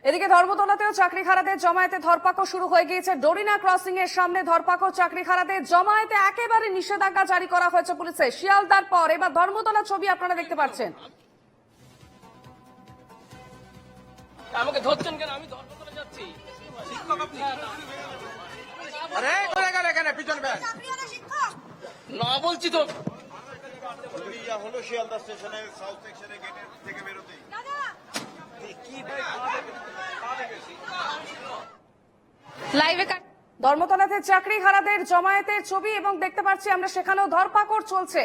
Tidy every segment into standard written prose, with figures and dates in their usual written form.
এদিকে ধর্মতলাতেও চাকরিহারাদের জমায়েতে ধরপাকড় শুরু হয়ে গিয়েছে। ডোরিনা ক্রসিং এর সামনে ধরপাকড়, চাকরিহারাদের জমায়েতে একেবারে নিষেধাজ্ঞা জারি করা হয়েছে পুলিশের। শিয়ালদার পর এবার ধর্মতলার ছবি আপনারা দেখতে পাচ্ছেন। আমাকে ধরছেন কেন? আমি ধর্মতলা যাচ্ছি। আরে চলে গেল এখানে পিছন ব্যাগ না বলছি তো। হলো শিয়ালদা স্টেশনে সাউথ সেকশনে গেটের থেকে বেরোতেই লাইভে ধর্মতলাতে চাকরিহারাদের জমায়েতের ছবি এবং দেখতে পাচ্ছি আমরা সেখানেও ধরপাকড় চলছে।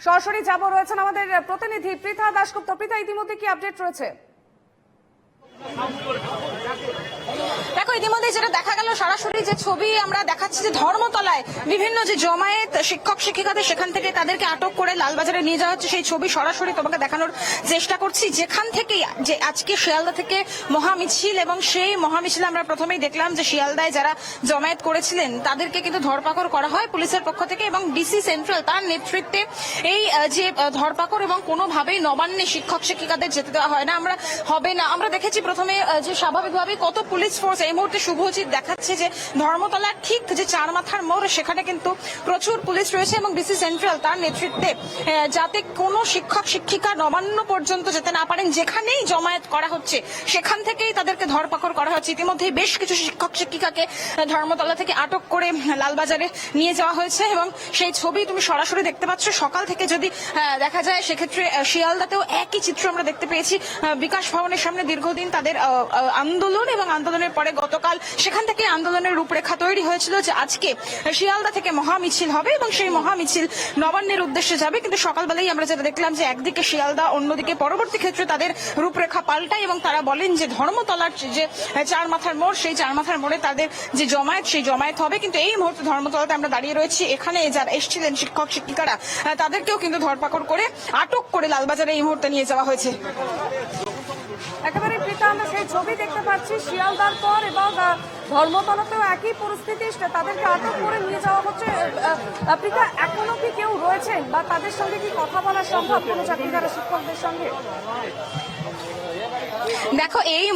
সরাসরি যাব রয়েছেন আমাদের প্রতিনিধি পৃথা দাশগুপ্ত। পৃথা, ইতিমধ্যে কি আপডেট রয়েছে? দেখো, ইতিমধ্যে যেটা দেখা গেল, সরাসরি যে ছবি আমরা দেখাচ্ছি যে ধর্মতলায় বিভিন্ন যে জমায়েত শিক্ষক শিক্ষিকাদের, সেখান থেকে তাদেরকে আটক করে লালবাজারে নিয়ে যাওয়া হচ্ছে, সেই ছবি সরাসরি তোমাকে দেখানোর চেষ্টা করছি। যেখান থেকে যে আজকে শিয়ালদা থেকে মহামিছিল, এবং সেই মহামিছিলে আমরা প্রথমেই দেখলাম যে শিয়ালদায় যারা জমায়েত করেছিলেন তাদেরকে কিন্তু ধরপাকড় করা হয় পুলিশের পক্ষ থেকে, এবং ডিসি সেন্ট্রাল তার নেতৃত্বে এই যে ধরপাকড়, এবং কোনোভাবেই নবান্নে শিক্ষক শিক্ষিকাদের যেতে দেওয়া হয় না, আমরা দেখেছি প্রথমে যে স্বাভাবিকভাবে কত পুলিশ ফোর্স। এই মুহূর্তে শুভজিৎ দেখাচ্ছে যে ধর্মতলার ঠিক যে চার মাথার মোড়, সেখানে কিন্তু প্রচুর পুলিশ রয়েছে, এবং ডিসি সেন্ট্রাল তার নেতৃত্বে যাতে কোনো শিক্ষক শিক্ষিকা নবান্ন পর্যন্ত যেতে না পারেন, যেখানেই জমায়েত করা হচ্ছে সেখান থেকেই তাদেরকে ধরপাকড় করা হচ্ছে। ইতিমধ্যে বেশ কিছু শিক্ষক শিক্ষিকাকে ধর্মতলা থেকে আটক করে লালবাজারে নিয়ে যাওয়া হয়েছে, এবং সেই ছবি তুমি সরাসরি দেখতে পাচ্ছ। সকাল থেকে যদি দেখা যায়, সেক্ষেত্রে শিয়ালদাতেও একই চিত্র আমরা দেখতে পেয়েছি। বিকাশ ভবনের সামনে দীর্ঘদিন তাদের আন্দোলন, এবং আন্দোলনের পরে গতকাল সেখান থেকে আন্দোলনের রূপরেখা তৈরি হয়েছিল যে আজকে শিয়ালদা থেকে মহামিছিল হবে, এবং সেই মহামিছিল নবান্নের উদ্দেশ্যে যাবে। কিন্তু সকালবেলাই আমরা যেটা দেখলাম যে একদিকে শিয়ালদা, অন্যদিকে পরবর্তী ক্ষেত্রে তাদের রূপরেখা পাল্টায়, এবং তারা বলেন যে ধর্মতলার যে চার মাথার মোড়, সেই চার মাথার মোড়ে তাদের যে জমায়েত, সেই জমায়েত হবে। কিন্তু এই মুহূর্তে ধর্মতলাতে আমরা দাঁড়িয়ে রয়েছি, এখানে যারা এসেছিলেন শিক্ষক শিক্ষিকারা, তাদেরকেও কিন্তু ধরপাকড় করে আটক করে লালবাজারে এই মুহূর্তে নিয়ে যাওয়া হয়েছে। একেবারে পৃথা, আমরা সেই ছবি দেখতে পাচ্ছি শিয়ালদার পর, এবং ধর্মতলাতেও একই পরিস্থিতি, তাদেরকে আটক করে নিয়ে যাওয়া হচ্ছে। পৃথা, এখনো কি কেউ রয়েছেন বা তাদের সঙ্গে কি কথা বলা সম্ভব কোনো চাকরিহারা শিক্ষকদের সঙ্গে? দেখো, এই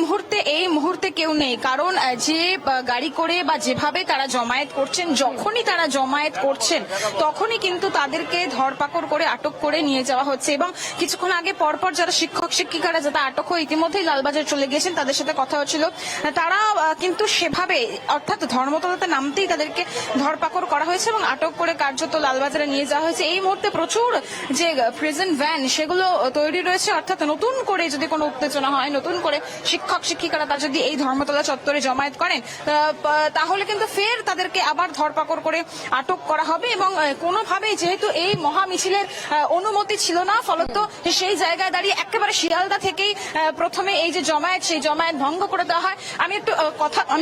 মুহূর্তে কেউ নেই, কারণ যে গাড়ি করে বা যেভাবে তারা জমায়েত করছেন, যখনই তারা জমায়েত করছেন তখনই কিন্তু তাদেরকে ধরপাকড় করে আটক করে নিয়ে যাওয়া হচ্ছে। এবং কিছুক্ষণ আগে পরপর যারা শিক্ষক শিক্ষিকারা যারা আটক হয়ে ইতিমধ্যেই লালবাজার চলে গিয়েছেন, তাদের সাথে কথা হচ্ছিল, তারা কিন্তু সেভাবে, অর্থাৎ ধর্মতলাতে নামতেই তাদেরকে ধরপাকড় করা হয়েছে এবং আটক করে কার্যত লালবাজারে নিয়ে যাওয়া হয়েছে। এই মুহূর্তে প্রচুর যে প্রেজেন্ট ভ্যান, সেগুলো তৈরি রয়েছে, অর্থাৎ নতুন করে যদি কোনো উত্তেজনা হয়, নতুন করে শিক্ষক শিক্ষিকারা তারা যদি এই ধর্মতলা চত্বরে জমায়েত করেন, তাহলে কিন্তু ফের তাদেরকে আবার ধরপাকড় করে আটক করা হবে। এবং কোনোভাবেই যেহেতু এই মহামিছিলের অনুমতি ছিল না, ফলত সেই জায়গায় দাঁড়িয়ে একেবারে শিয়ালদা থেকেই প্রথমে এই যে জমায়েত, সেই জমায়েত ভঙ্গ করে দেওয়া হয়। আমি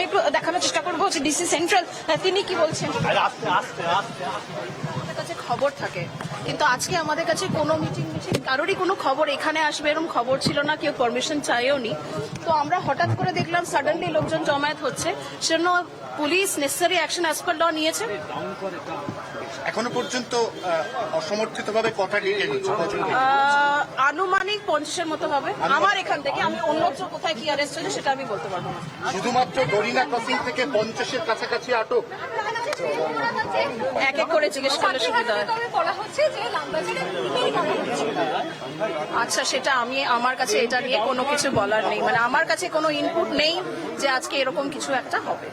একটু দেখানোর চেষ্টা করবো যে ডিসি সেন্ট্রাল তিনি কি বলছেন। কাছে খবর থাকে, কিন্তু আজকে আমাদের কাছে কোনো মিটিং কারোরই কোনো খবর এখানে আসবে এরকম খবর ছিল না, কেউ পারমিশন চাইও নি। তো আমরা হঠাৎ করে দেখলাম সাডেনলি লোকজন জমায়েত হচ্ছে, সেজন্য police necessary action as per law নিয়েছে। এখনো পর্যন্ত অসমর্থিতভাবে কটা ডিটেইন হচ্ছে? আনুমানিক 50-এর মতো হবে আমার এখান থেকে। আমি অন্যত্র কোথায় কি অ্যারেস্ট হয়েছে সেটা আমি বলতে পারবো না। শুধুমাত্র ডোরিনা ক্রসিং থেকে 50-এর কাছাকাছি আটক। এক এক করে জিজ্ঞেস করলে সুবিধা হয়। আচ্ছা, সেটা আমার কাছে এটা নিয়ে কোনো কিছু বলার নেই, মানে আমার কাছে কোনো ইনপুট নেই যে আজকে এরকম কিছু একটা হবে।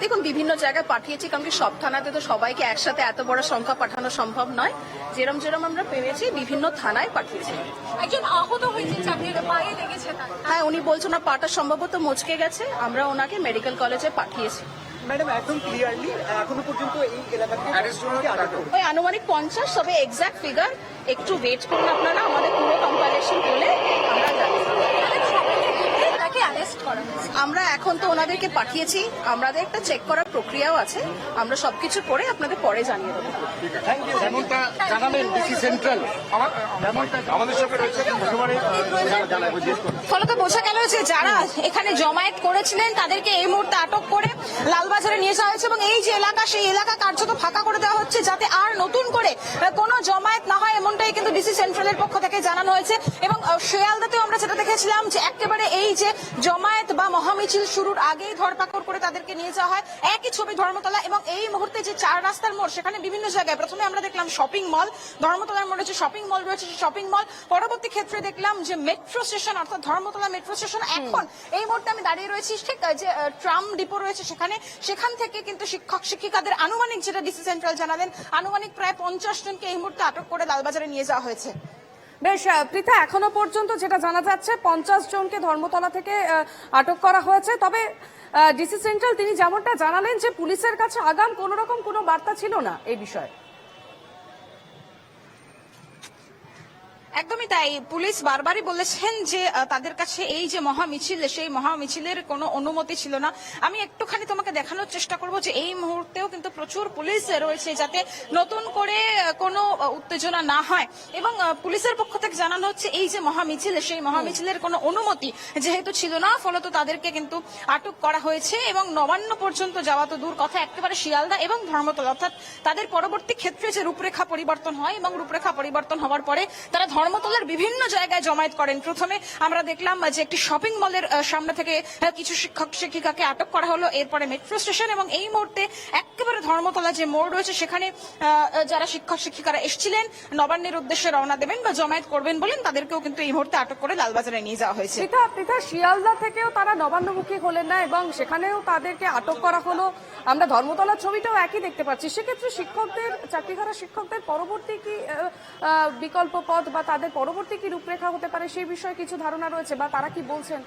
দেখুন, বিভিন্ন জায়গায় পাঠিয়েছি, কারণ কি সব থানাতে তো সবাইকে একসাথে এত বড় সংখ্যা পাঠানো সম্ভব নয়। যেরম আমরা পেরেছি বিভিন্ন থানায় পাঠিয়েছি। একজন আহত হয়েছে, পায়ে লেগেছে। হ্যাঁ, উনি বলছেন না পাটা সম্ভবত মচকে গেছে, আমরা ওনাকে মেডিকেল কলেজে পাঠিয়েছি। ম্যাডাম, একদম ক্লিয়ারলি এখনো পর্যন্ত এই এলাকাতে ওই আনুমানিক 50, তবে এক্সাক্ট ফিগার একটু ওয়েট করুন আপনারা, আমাদের পুরো কম্পাইলেশন করলে আমরা জানি। করা হয়েছে? আমরা এখন তো ওনাদেরকে পাঠিয়েছি, আমাদের একটা চেক করার প্রক্রিয়াও আছে, আমরা সবকিছু করে আপনাদের পরে জানিয়ে দেবো। যেমনটা জানালেন ডিসি সেন্ট্রাল আমাদের সঙ্গে রয়েছে ফলত বোঝা গেল যে যারা এখানে জমায়েত করেছিলেন তাদেরকে এই মুহূর্তে আটক করে লালবাজারে নিয়ে যাওয়া হয়েছে এবং এই যে এলাকা সেই এলাকা কার্যত ফাঁকা করে দেওয়া হচ্ছে যাতে আর নতুন করে কোনো জমায়েত না হয়, এমনটাই কিন্তু ডিসি সেন্ট্রালের পক্ষ থেকে জানানো হয়েছে। এবং শিয়ালদাতেও আমরা যেটা দেখেছিলাম যে একেবারে এই যে জমায়েত বা মহামিছিল শুরুর আগেই ধরপাকড় করে তাদেরকে নিয়ে যাওয়া হয়, একই ছবি ধর্মতলা। এবং এই মুহূর্তে যে 4 রাস্তার মোড়, সেখানে বিভিন্ন জায়গায় প্রথমে আমরা দেখলাম শপিং মল, ধর্মতলার মোড়ে যে শপিং মল রয়েছে সেই শপিং মল, পরবর্তী ক্ষেত্রে দেখলাম যে মেট্রো স্টেশন অর্থাৎ ধর্মতলা মেট্রো স্টেশন। এখন এই মুহূর্তে আমি দাঁড়িয়ে রয়েছি ঠিক যে ট্রাম ডিপো রয়েছে সেখান থেকে কিন্তু শিক্ষক শিক্ষিকাদের আনুমানিক, যেটা ডিসি সেন্ট্রাল জানালেন, আনুমানিক প্রায় 50 জনকে এই মুহূর্তে আটক করে লালবাজারে নিয়ে যাওয়া হয়েছে। বেশ পৃথা, এখনো পর্যন্ত যেটা জানা যাচ্ছে 50 জনকে ধর্মতলা থেকে আটক করা হয়েছে। তবে ডিসি সেন্ট্রাল তিনি যেমনটা জানালেন যে পুলিশের কাছে আগাম কোন রকম কোনো বার্তা ছিল না এই বিষয়ে। একদমই তাই, পুলিশ বারবারই বলেছেন যে তাদের কাছে এই যে মহামিছিল, সেই মহামিছিলের কোনো অনুমতি ছিল না। আমি একটুখানি তোমাকে দেখানোর চেষ্টা করব যে এই মুহূর্তেও কিন্তু প্রচুর পুলিশ রয়েছে যাতে নতুন করে কোনো উত্তেজনা না হয়। এবং পুলিশের পক্ষ থেকে জানানো হচ্ছে এই যে মহামিছিল, সেই মহামিছিলের কোনো অনুমতি যেহেতু ছিল না, ফলত তাদেরকে কিন্তু আটক করা হয়েছে। এবং নবান্ন পর্যন্ত যাওয়া তো দূর কথা, একেবারে শিয়ালদা এবং ধর্মতলা, অর্থাৎ তাদের পরবর্তী ক্ষেত্রে যে রূপরেখা পরিবর্তন হয় এবং রূপরেখা পরিবর্তন হওয়ার পরে তারা ধর্মতলার বিভিন্ন জায়গায় জমায়েত করেন। প্রথমে আমরা দেখলাম যে একটি শপিং মলের সামনে থেকে কিছু শিক্ষক শিক্ষিকাকে আটক করা হলো, এরপরে মেট্রো স্টেশন, এবং এই মুহূর্তে একেবারে ধর্মতলা যে মোড় রয়েছে সেখানে যারা শিক্ষক শিক্ষিকারা এসেছিলেন নবান্নের উদ্দেশ্যে রওনা দেবেন বা জমায়েত করবেন বলেন, তাদেরকেও কিন্তু এই মুহূর্তে আটক করে লালবাজারে নিয়ে যাওয়া হয়েছে। পৃথা, শিয়ালদা থেকেও তারা নবান্নমুখী হলেন না এবং সেখানেও তাদেরকে আটক করা হলো। আমরা ধর্মতলার ছবিটাও একই দেখতে পাচ্ছি। সেক্ষেত্রে শিক্ষকদের, চাকরিহারা শিক্ষকদের পরবর্তী কি বিকল্প পথ বা তাদের পরবর্তী কি রূপরেখা হতে পারে সেই বিষয়ে কিছু ধারণা রয়েছে বা তারা কি বলছেন?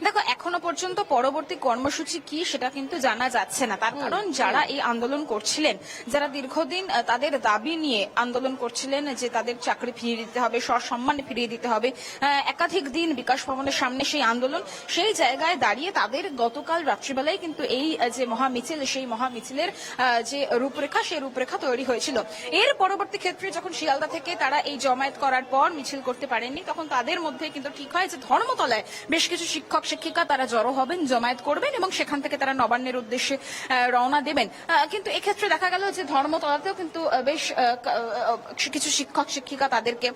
দেখো, এখনো পর্যন্ত পরবর্তী কর্মসূচি কি সেটা কিন্তু জানা যাচ্ছে না। তার কারণ যারা এই আন্দোলন করছিলেন, যারা দীর্ঘদিন তাদের দাবি নিয়ে আন্দোলন করছিলেন যে তাদের চাকরি ফিরিয়ে দিতে হবে, সসম্মানে ফিরিয়ে দিতে হবে, একাধিক দিন বিকাশ ভবনের সামনে সেই আন্দোলন, সেই জায়গায় দাঁড়িয়ে তাদের গতকাল রাত্রিবেলায় কিন্তু এই যে মহামিছিল, সেই মহামিছিলের যে রূপরেখা, সেই রূপরেখা তৈরি হয়েছিল। এর পরবর্তী ক্ষেত্রে যখন শিয়ালদা থেকে তারা এই জমায়েত করার পর মিছিল করতে পারেননি, তখন তাদের মধ্যে কিন্তু ঠিক হয় যে ধর্মতলায় বেশ কিছু শিক্ষক শিক্ষিকা তারা জড়ো হবেন, জমায়েত করবেন এবং সেখান থেকে তারা নবান্নের উদ্দেশ্যে রওনা দেবেন। কিন্তু এক্ষেত্রে দেখা গেল যে ধর্মতলাতেও কিন্তু বেশ কিছু শিক্ষক শিক্ষিকা তাদেরকে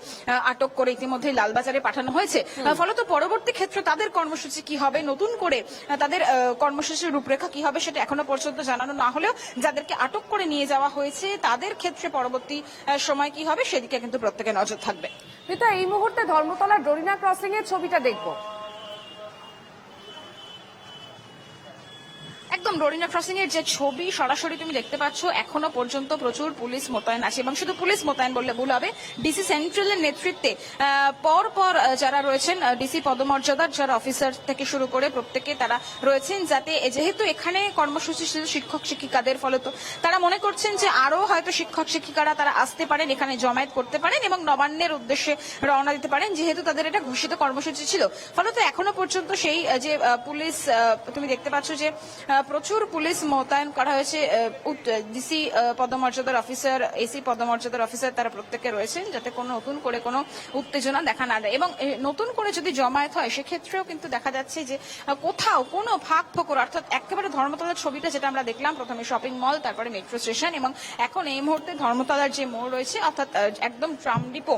আটক করে ইতিমধ্যে লালবাজারে পাঠানো হয়েছে। ফলত পরবর্তী ক্ষেত্রে তাদের কর্মসূচি কি হবে, নতুন করে তাদের কর্মসূচির রূপরেখা কি হবে সেটা এখনো পর্যন্ত জানানো না হলেও যাদেরকে আটক করে নিয়ে যাওয়া হয়েছে তাদের ক্ষেত্রে পরবর্তী সময় কি হবে সেদিকে কিন্তু প্রত্যেকের নজর থাকবে। পৃথা, এই মুহূর্তে ধর্মতলার ডরিনা ক্রসিং এর ছবিটা দেখবো। একদম ডরিনা ক্রসিং এর যে ছবি সরাসরি তুমি দেখতে পাচ্ছ, এখনো পর্যন্ত প্রচুর পুলিশ মোতায়েন আছে এবং শুধু পুলিশ মোতায়েন বললে ভুল হবে, ডিসি সেন্ট্রালের নেতৃত্বে পর যারা রয়েছেন ডিসি পদমর্যাদার যারা অফিসার থেকে শুরু করে প্রত্যেকে তারা রয়েছেন, যাতে যেহেতু এখানে কর্মসূচি ছিল শিক্ষক শিক্ষিকাদের, ফলত তারা মনে করছেন যে আরো হয়তো শিক্ষক শিক্ষিকারা তারা আসতে পারেন, এখানে জমায়েত করতে পারেন এবং নবান্নের উদ্দেশ্যে রওনা দিতে পারেন, যেহেতু তাদের এটা ঘোষিত কর্মসূচি ছিল। ফলত এখনো পর্যন্ত সেই যে পুলিশ তুমি দেখতে পাচ্ছ যে প্রচুর পুলিশ মোতায়েন করা হয়েছে। ডিসি পদমর্যাদার অফিসার, এসি পদমর্যাদার অফিসার তারা প্রত্যেকে রয়েছেন যাতে কোনো নতুন করে কোনো উত্তেজনা দেখা না দেয়। এবং নতুন করে যদি জমায়েত হয় সেক্ষেত্রেও কিন্তু দেখা যাচ্ছে যে কোথাও কোনো ফাঁক ফোকর, অর্থাৎ একেবারে ধর্মতলার ছবিটা যেটা আমরা দেখলাম, প্রথমে শপিং মল, তারপরে মেট্রো স্টেশন এবং এখন এই মুহূর্তে ধর্মতলার যে মোড় রয়েছে অর্থাৎ একদম tram depot,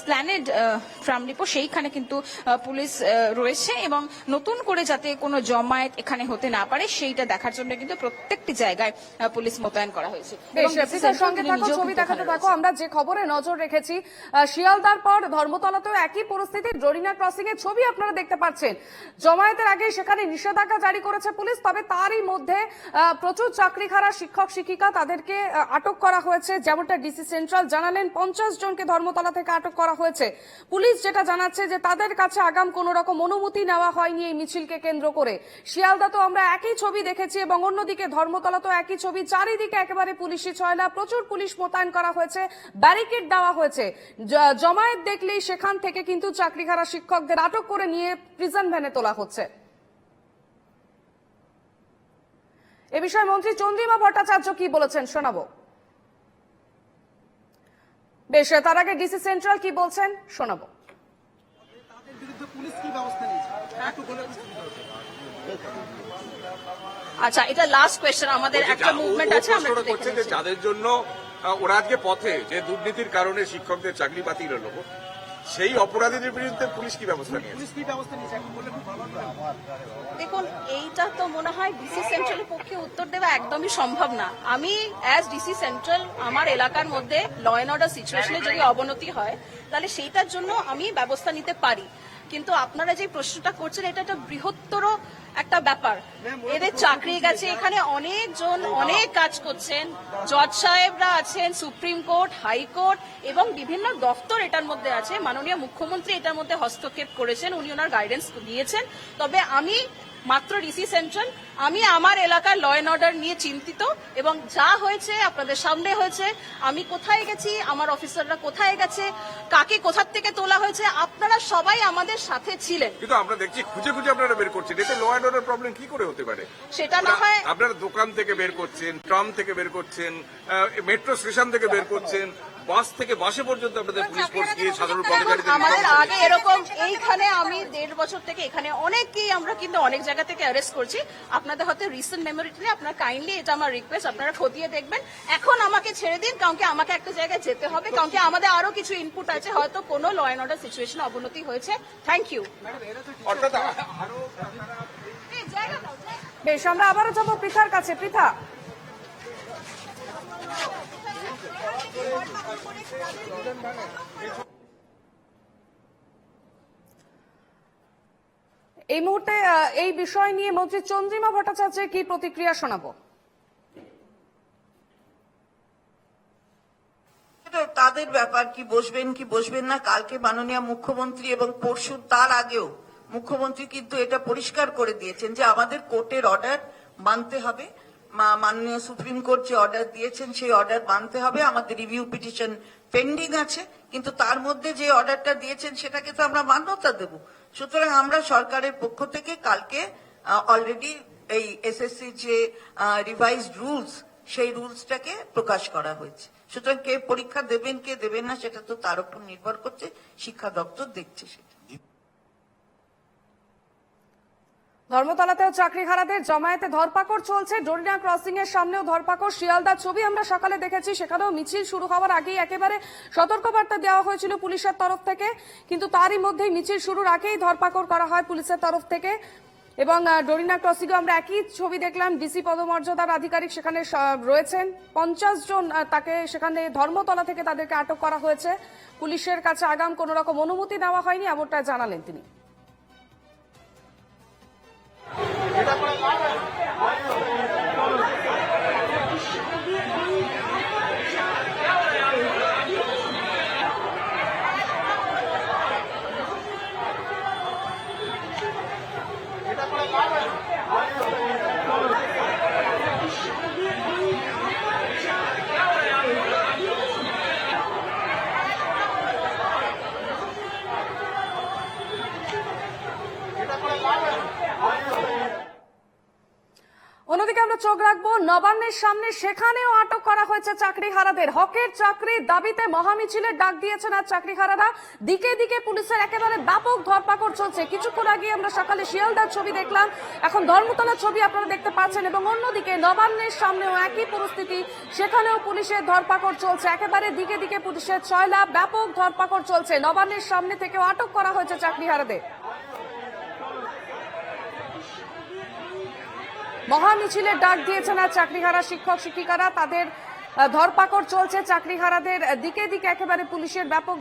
Esplanade tram depot, সেইখানে কিন্তু পুলিশ রয়েছে এবং নতুন করে যাতে কোনো জমায়েত এখানে হতে না পারে সেইটা দেখার জন্য কিন্তু প্রত্যেকটি জায়গায় পুলিশ মোতায়েন করা হয়েছে। সঙ্গে থাকো, ছবি দেখাতে থাকো। আমরা যে খবরে নজর রেখেছি, শিয়ালদার পর ধর্মতলাতেও একই পরিস্থিতি, ডরিনা ক্রসিং এর ছবি আপনারা দেখতে পাচ্ছেন। জমায়েতের আগে সেখানে নিষেধাজ্ঞা জারি করেছে পুলিশ, তবে তারই মধ্যে প্রচুর চাকরিহারা শিক্ষক শিক্ষিকা তাদেরকে আটক করা হয়েছে। যেমনটা ডিসি সেন্ট্রাল জানালেন 50 জনকে ধর্মতলা থেকে আটক করা হয়েছে। পুলিশ যেটা জানাচ্ছে যে তাদের কাছে আগাম কোন রকম অনুমতি নেওয়া হয়নি এই মিছিলকে কেন্দ্র করে। শিয়ালদা তো আমরা একই ছবি দেখেছি, দেখছি এবং অন্যদিকে ধর্মতলাতেও একই ছবি, চারিদিকে একেবারে পুলিশি ছয়লা, প্রচুর পুলিশ মোতায়েন করা হয়েছে, ব্যারিকেড দেওয়া হয়েছে। জমায়েত দেখলেই সেখান থেকে কিন্তু চাকরিহারা শিক্ষকদের আটক করে নিয়ে প্রিজন ভ্যানে তোলা হচ্ছে। এ বিষয়ে মন্ত্রী চন্দ্রিমা ভট্টাচার্য কি বলেছেন শোনাবো। বেশ, তার আগে ডিসি সেন্ট্রাল কি বলছেন শোনাবো। তাদের বিরুদ্ধে পুলিশ কি ব্যবস্থা নিয়েছে একটু বলে আচ্ছা, এটা লাস্ট কোয়েশ্চেন, আমাদের একটা মুভমেন্ট আছে, আমরা একটু দেখে করছে যে নিচ্ছি। যাদের জন্য ওরা আজকে পথে, যে দুর্নীতির কারণে শিক্ষকদের চাকরি বাতিল হলো, সেই অপরাধীদের বিরুদ্ধে পুলিশ কি ব্যবস্থা নিয়েছে? পুলিশ কি ব্যবস্থা নিয়েছে একটু বলে খুব ভালো হয়। দেখুন, এইটা তো মনে হয় ডিসি সেন্ট্রালের পক্ষে উত্তর দেওয়া একদমই সম্ভব না। আমি অ্যাজ ডিসি সেন্ট্রাল আমার এলাকার মধ্যে ল অ্যান্ড অর্ডার সিচুয়েশনে যদি অবনতি হয় তাহলে সেইটার জন্য আমি ব্যবস্থা নিতে পারি, কিন্তু আপনারা যে প্রশ্নটা করছেন এটা একটা বৃহত্তর একটা ব্যাপার। এদের চাকরি গেছে, এখানে অনেকজন অনেক কাজ করছেন, জজ সাহেবরা আছেন, সুপ্রিম কোর্ট, হাইকোর্ট এবং বিভিন্ন দফতর এটার মধ্যে আছে। মাননীয় মুখ্যমন্ত্রী এটার মধ্যে হস্তক্ষেপ করেছেন, উনি ওনার গাইডেন্স দিয়েছেন। তবে আমি মাত্র ডিসি সেন্ট্রাল, আমি আমার এলাকার ল অ্যান্ড অর্ডার নিয়ে চিন্তিত এবং যা হয়েছে আপনাদের সামনে হয়েছে। আমি কোথায় গেছি, আমার অফিসাররা কোথায় গেছে, কাকে কোথার থেকে তোলা হয়েছে, আপনারা সবাই আমাদের সাথে ছিলেন। কিন্তু আমরা দেখছি খুঁজে খুঁজে আপনারা বের করছেন, এতে ল অ্যান্ড অর্ডার প্রবলেম কি করে হতে পারে? সেটা না হয় আপনারা দোকান থেকে বের করছেন, ট্রাম থেকে বের করছেন, মেট্রো স্টেশন থেকে বের করছেন, বাস থেকে বাসে পর্যন্ত আপনাদের পুলিশ ফোর্স গিয়ে সাধারণ পথচারীদের আমাদের আগে এরকম এইখানে আমি 1.5 বছর থেকে এখানে অনেককেই আমরা কিন্তু অনেক জায়গা থেকে অ্যারেস্ট করছি। আপনাদের হয়তো রিসেন্ট মেমোরিতে আপনারা কাইন্ডলি, এটা আমার রিকোয়েস্ট, আপনারা খতিয়ে দেখবেন। এখন আমাকে ছেড়ে দিন, কারণ কি আমাকে একটা জায়গায় যেতে হবে, কারণ কি আমাদের আরো কিছু ইনপুট আছে, হয়তো কোনো ল অ্যান্ড অর্ডার সিচুয়েশন অবনতি হয়েছে। Thank you. অর্থাৎ বেশ, আমরা আবারও যাবো পৃথার কাছে। পৃথা, এই মুহূর্তে এই বিষয় নিয়ে মন্ত্রী চন্দ্রিমা ভট্টাচার্যের কি প্রতিক্রিয়া শোনাবো। তাদের ব্যাপার, কি বসবেন কি বসবেন না। কালকে মাননীয় মুখ্যমন্ত্রী এবং পরশু তার আগেও মুখ্যমন্ত্রী কিন্তু এটা পরিষ্কার করে দিয়েছেন যে আমাদের কোর্টের অর্ডার মানতে হবে। মাননীয় সুপ্রিম কোর্ট যে অর্ডার দিয়েছেন সেই অর্ডার মানতে হবে। আমাদের রিভিউ পিটিশন পেন্ডিং আছে, কিন্তু তার মধ্যে যে অর্ডারটা দিয়েছেন সেটাকে তো আমরা মান্যতা দেব। সুতরাং আমরা সরকারের পক্ষ থেকে কালকে অলরেডি এই এসএসসি যে রিভাইজড রুলস, সেই রুলসটাকে প্রকাশ করা হয়েছে। সুতরাং কে পরীক্ষা দেবেন কে দেবেন না সেটা তো তার উপর নির্ভর করছে, শিক্ষা দপ্তর দেখছে সেটা। ধর্মতলাতেও চাকরিহারাদের জমায়েতে ধরপাকড় চলছে, ডোরিনা ক্রসিং এর সামনেও ধরপাকড়। শিয়ালদার ছবি আমরা সকালে দেখেছি, সেখানেও মিছিল শুরু হওয়ার আগেই একেবারে সতর্কবার্তা দেওয়া হয়েছিল পুলিশের তরফ থেকে, কিন্তু তারই মধ্যেই মিছিল শুরুর আগেই ধরপাকড় করা হয় পুলিশের তরফ থেকে। এবং ডোরিনা ক্রসিং আমরা একই ছবি দেখলাম, ডিসি পদমর্যাদার আধিকারিক সেখানে রয়েছেন, 50 জন তাকে সেখানে ধর্মতলা থেকে তাদেরকে আটক করা হয়েছে। পুলিশের কাছে আগাম কোন রকম অনুমতি নেওয়া হয়নি, এমনটা জানালেন তিনি। অন্যদিকে আমরা চোখ রাখবো নবান্নের সামনে, সেখানেও আটক করা হয়েছে চাকরিহারাদের। হকের চাকরির দাবিতে মহামিছিলের ডাক দিয়েছেন আর চাকরিহারারা। দিকে দিকে পুলিশের একেবারে ব্যাপক ধরপাকড় চলছে। কিছুক্ষণ আগে আমরা সকালে শিয়ালদার ছবি দেখলাম, এখন ধর্মতলার ছবি আপনারা দেখতে পাচ্ছেন। এবং অন্যদিকে নবান্নের সামনেও একই পরিস্থিতি, সেখানেও পুলিশের ধরপাকড় চলছে। একেবারে দিকে দিকে পুলিশের ছয়লা, ব্যাপক ধরপাকড় চলছে। নবান্নের সামনে থেকেও আটক করা হয়েছে চাকরিহারাদের। মহামিছিলের ডাক দিয়েছেন আর চাকরিহারা শিক্ষক শিক্ষিকারা, তাদের ধরপাকড় চলছে। চাকরিহারাদের দিকে দিকে একেবারে পুলিশের ব্যাপক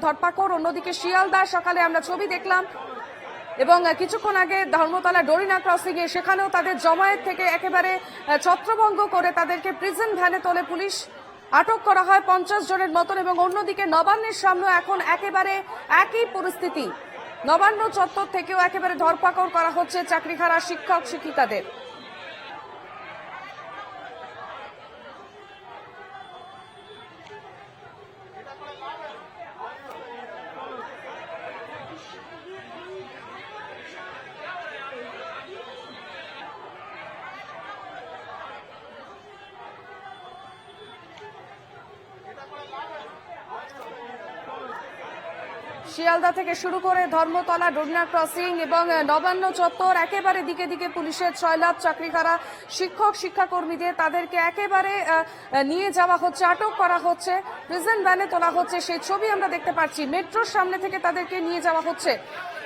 ধরপাকড়। অন্যদিকে শিয়ালদা সকালে আমরা ছবি দেখলাম, এবং কিছুক্ষণ আগে ধর্মতলা ডোরিনা ক্রসিং এ সেখানেও তাদের জমায়েত থেকে একেবারে ছত্রভঙ্গ করে তাদেরকে প্রিজন ভ্যানে তোলে পুলিশ। আটক করা হয় 50 জনের মতন। এবং অন্যদিকে নবান্নের সামনে এখন একেবারে একই পরিস্থিতি, নবান্ন চত্বর থেকেও একেবারে ধরপাকড় করা হচ্ছে চাকরিহারা শিক্ষক শিক্ষিকাদের। শিয়ালদা থেকে শুরু করে ধর্মতলা, ডোডনা ক্রসিং এবং নবান্ন চত্বর একেবারে দিকে দিকে পুলিশের সয়লাভ চাকরিহারা শিক্ষক শিক্ষাকর্মীদের তাদেরকে একেবারে নিয়ে যাওয়া হচ্ছে, আটক করা হচ্ছে, প্রিজন ভ্যানে তোলা হচ্ছে, সেই ছবি আমরা দেখতে পাচ্ছি। মেট্রোর সামনে থেকে তাদেরকে নিয়ে যাওয়া হচ্ছে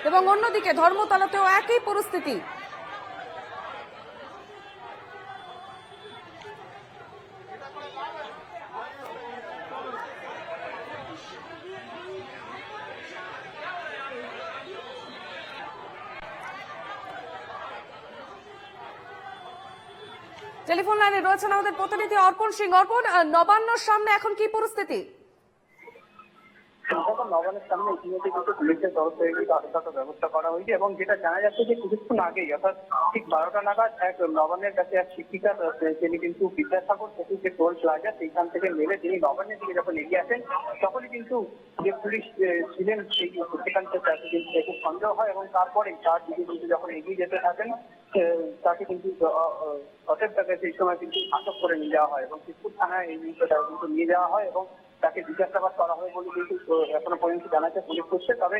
এবং অন্যদিকে ধর্মতলাতেও একই পরিস্থিতি। টেলিফোন লাইনে রয়েছেন আমাদের প্রতিনিধি অর্পণ সিং। অর্পণ, নবান্নর সামনে এখন কি পরিস্থিতি? নবান্নের সামনে ইতিমধ্যে কিন্তু পুলিশের তরফ থেকে কিন্তু আটক ব্যবস্থা করা হয়েছে এবং যেটা জানা যাচ্ছে যে কিছুক্ষণ আগেই অর্থাৎ ঠিক 12টা নাগাদ এক নবান্নের কাছে এক শিক্ষিকা তিনি কিন্তু বিদ্যাসাগর সেতু যে টোল প্লাজা সেইখান থেকে নেমে তিনি নবান্নের দিকে যখন এগিয়ে আসেন তখনই কিন্তু যে পুলিশ ছিলেন সেই সেখান থেকে তাকে কিন্তু খুব সন্দেহ হয় এবং তারপরে তার দিকে কিন্তু যখন এগিয়ে যেতে থাকেন তাকে কিন্তু তাকে সেই সময় কিন্তু আটক করে নিয়ে যাওয়া হয় এবং শিবপুর থানায় এই মুহূর্তে তাকে কিন্তু নিয়ে যাওয়া হয় এবং তাকে জিজ্ঞাসাবাদ করা হয় বলে কিন্তু এখনো পর্যন্ত জানা যাচ্ছে পুলিশ করছে। তবে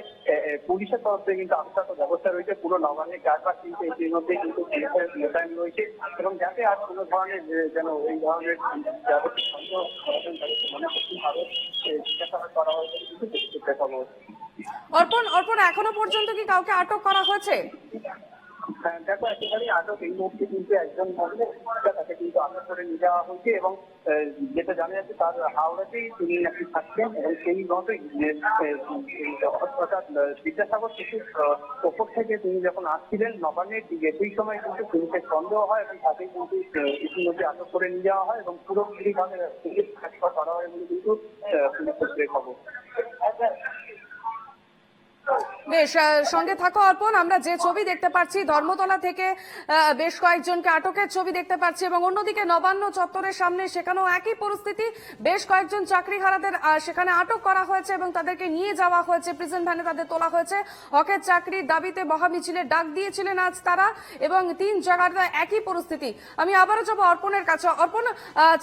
পুলিশের তরফ থেকে কিন্তু আটক ব্যবস্থা রয়েছে, পুরো নবান্নের চারপাশ কিন্তু এর মধ্যে কিন্তু পুলিশের মোতায়েন রয়েছে এবং যাতে আর কোনো ধরনের যেন এই ধরনের যাবতীয় সন্দেহ মনে করতে হবে জিজ্ঞাসাবাদ করা হয় বলে কিন্তু চেষ্টা করবো। অর্পণ, এখনো পর্যন্ত কি কাউকে আটক করা হয়েছে? দেখো একেবারেই আটক এই মুহূর্তে কিন্তু একজন মহিলা তাকে কিন্তু আটক করে নিয়ে যাওয়া হয়েছে এবং যেটা জানা যাচ্ছে তার হাওড়াতেই তিনি নাকি থাকছেন এবং সেই মতোই অর্থাৎ বিদ্যাসাগর সেতুর ওপর থেকে তিনি যখন আসছিলেন নবান্নের দিকে সেই সময় কিন্তু পুলিশের সন্দেহ হয় এবং তাকে কিন্তু ইতিমধ্যে আটক করে নিয়ে যাওয়া হয় এবং পুরোপুরিভাবে পুলিশ কাজকর করা হয় বলে কিন্তু পুলিশ সূত্রে খবর। বেশ, সঙ্গে থাকো অর্পণ। আমরা যে ছবি দেখতে পাচ্ছি ধর্মতলা থেকে বেশ কয়েকজনকে আটকের ছবি দেখতে পাচ্ছি এবং অন্যদিকে নবান্ন চত্বরের সামনে সেখানেও একই পরিস্থিতি, বেশ কয়েকজন চাকরিহারাদের সেখানে আটক করা হয়েছে এবং তাদেরকে নিয়ে যাওয়া হয়েছে, প্রিজন ভ্যানে তাদের তোলা হয়েছে। হকের চাকরির দাবিতে মহা মিছিলের ডাক দিয়েছিলেন আজ তারা এবং 3 জায়গায় একই পরিস্থিতি। আমি আবারও যাবো অর্পণের কাছে। অর্পণ,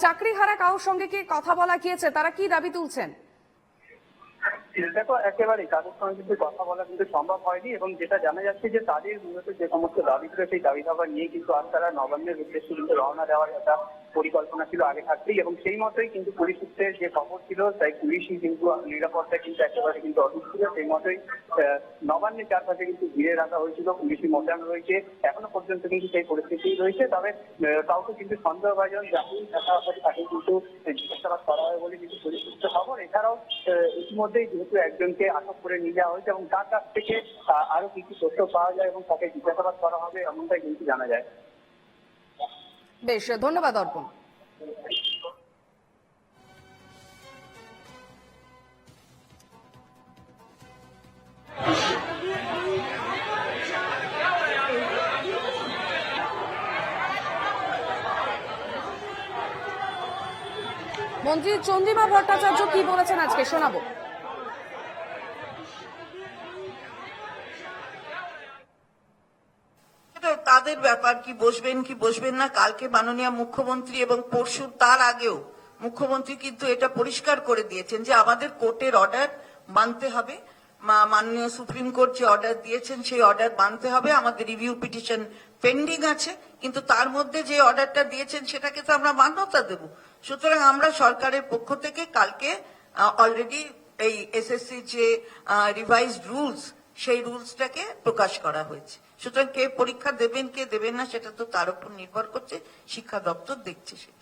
চাকরিহারা কারোর সঙ্গে কি কথা বলা গিয়েছে, তারা কি দাবি তুলছেন? দেখো একেবারেই তাদের সঙ্গে কিন্তু কথা বলা কিন্তু সম্ভব হয়নি এবং যেটা জানা যাচ্ছে যে তাদের মূলত যে সমস্ত দাবি ছিল সেই দাবি দাবা নিয়ে কিন্তু আজ তারা নবান্নের উদ্দেশ্যে কিন্তু রওনা দেওয়ার একটা পরিকল্পনা ছিল আগে থাকতেই এবং সেই মতোই কিন্তু পুলিশ সূত্রের যে খবর ছিল তাই পুলিশই কিন্তু নিরাপত্তায় কিন্তু একেবারে কিন্তু অটুট ছিল। সেই মতোই নবান্নের চারপাশে কিন্তু ঘিরে রাখা হয়েছিল, পুলিশি মোতায়েন রয়েছে, এখনো পর্যন্ত কিন্তু সেই পরিস্থিতি রয়েছে। তবে কাউকে কিন্তু সন্দেহভাজন যাকেই দেখা হয় তাকে কিন্তু জিজ্ঞাসাবাদ করা হয় বলে কিন্তু পুলিশ সূত্রে খবর। এছাড়াও ইতিমধ্যেই যেহেতু একজনকে আটক করে নিয়ে যাওয়া হয়েছে এবং তার কাছ থেকে আরো কিছু তথ্য পাওয়া যায় এবং তাকে জিজ্ঞাসাবাদ করা হবে এমনটাই কিন্তু জানা যায়। বেশ, ধন্যবাদ অর্পণ। মন্ত্রী চন্দ্রিমা ভট্টাচার্য কি বলেছেন আজকে শোনাবো। তাদের ব্যাপার কি বসবেন না। কালকে মাননীয় মুখ্যমন্ত্রী এবং পরশু তার আগেও মুখ্যমন্ত্রী কিন্তু এটা পরিষ্কার করে দিয়েছেন যে আমাদের কোর্টের অর্ডার মানতে হবে, মাননীয় সুপ্রিম কোর্ট যে অর্ডার দিয়েছেন সেই অর্ডার মানতে হবে। আমাদের রিভিউ পিটিশন পেন্ডিং আছে কিন্তু তার মধ্যে যে অর্ডারটা দিয়েছেন সেটাকে তো আমরা মান্যতা দেব। সুতরাং আমরা সরকারের পক্ষ থেকে কালকে অলরেডি এই এসএসসি যে রিভাইজড রুলস সেই রুলসটাকে প্রকাশ করা হয়েছে। সুতরাং কে পরীক্ষা দেবেন কে দেবেন না সেটা তো তার উপর নির্ভর করছে, শিক্ষা দপ্তর দেখছে সেটা।